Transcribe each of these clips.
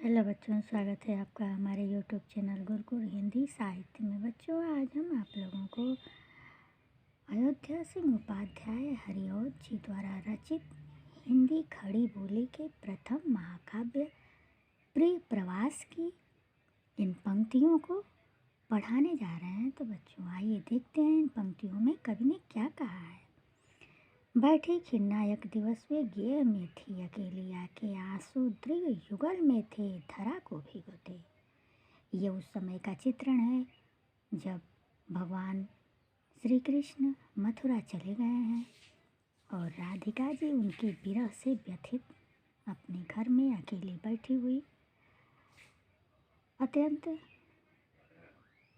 Hello बच्चों, स्वागत है आपका हमारे यूट्यूब चैनल गुरुकुल हिंदी साहित्य में। बच्चों, आज हम आप लोगों को अयोध्या सिंह उपाध्याय हरिऔध जी द्वारा रचित हिंदी खड़ी बोली के प्रथम महाकाव्य प्रिय प्रवास की इन पंक्तियों को पढ़ाने जा रहे हैं। तो बच्चों, आइए देखते हैं इन पंक्तियों में कवि ने क्या कहा है। बैठी खिन्नायक दिवस वे गेय में थी अकेली, आके आंसू दृग युगल में थे धरा को भिगोते। ये उस समय का चित्रण है जब भगवान श्री कृष्ण मथुरा चले गए हैं और राधिका जी उनके विरह से व्यथित अपने घर में अकेली बैठी हुई अत्यंत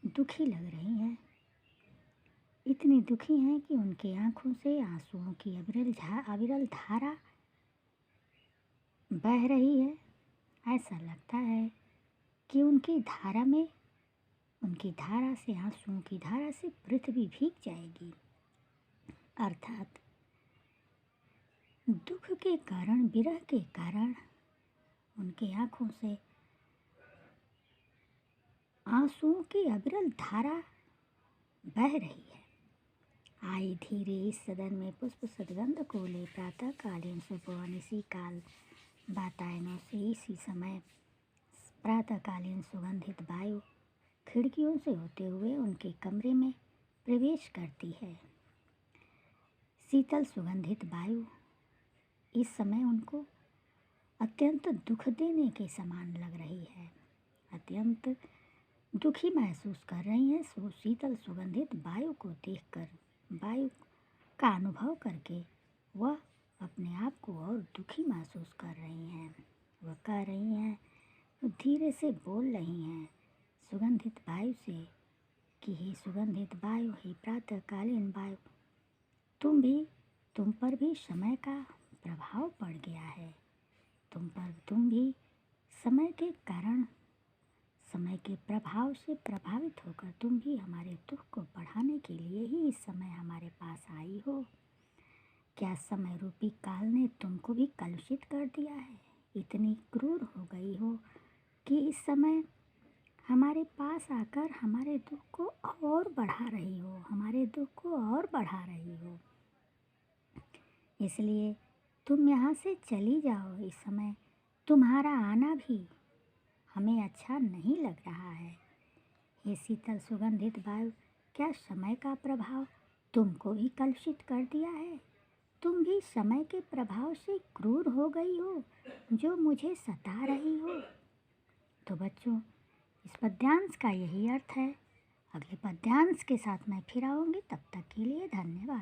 दुखी लग रही हैं। इतनी दुखी हैं कि उनकी आंखों से आंसुओं की अविरल धारा बह रही है। ऐसा लगता है कि उनकी धारा से, आंसुओं की धारा से पृथ्वी भीग जाएगी। अर्थात दुख के कारण, विरह के कारण उनकी आंखों से आंसुओं की अविरल धारा बह रही है। आई धीरे इस सदन में पुष्प सदगंध को ले, प्रातः कालीन सुपवन इसी काल वातायनों से, इसी समय प्रातःकालीन सुगंधित वायु खिड़कियों से होते हुए उनके कमरे में प्रवेश करती है। शीतल सुगंधित वायु इस समय उनको अत्यंत दुख देने के समान लग रही है। अत्यंत दुखी महसूस कर रही हैं। शीतल सुगंधित वायु को देखकर, वायु का अनुभव करके वह अपने आप को और दुखी महसूस कर रही हैं। वह कह रही हैं, धीरे से बोल रही हैं सुगंधित वायु से कि हे सुगंधित वायु, हे प्रातःकालीन वायु, तुम पर भी समय का प्रभाव पड़ गया है। तुम भी समय के कारण, समय के प्रभाव से प्रभावित होकर तुम भी हमारे दुख को बढ़ाने के लिए ही इस समय हमारे पास आई हो। क्या समय रूपी काल ने तुमको भी कलुषित कर दिया है? इतनी क्रूर हो गई हो कि इस समय हमारे पास आकर हमारे दुख को और बढ़ा रही हो, हमारे दुख को और बढ़ा रही हो। इसलिए तुम यहाँ से चली जाओ। इस समय तुम्हारा आना भी हमें अच्छा नहीं लग रहा है। ये शीतल सुगंधित वायु, क्या समय का प्रभाव तुमको भी कलुषित कर दिया है? तुम भी समय के प्रभाव से क्रूर हो गई हो जो मुझे सता रही हो। तो बच्चों, इस पद्यांश का यही अर्थ है। अगले पद्यांश के साथ मैं फिर आऊँगी। तब तक के लिए धन्यवाद।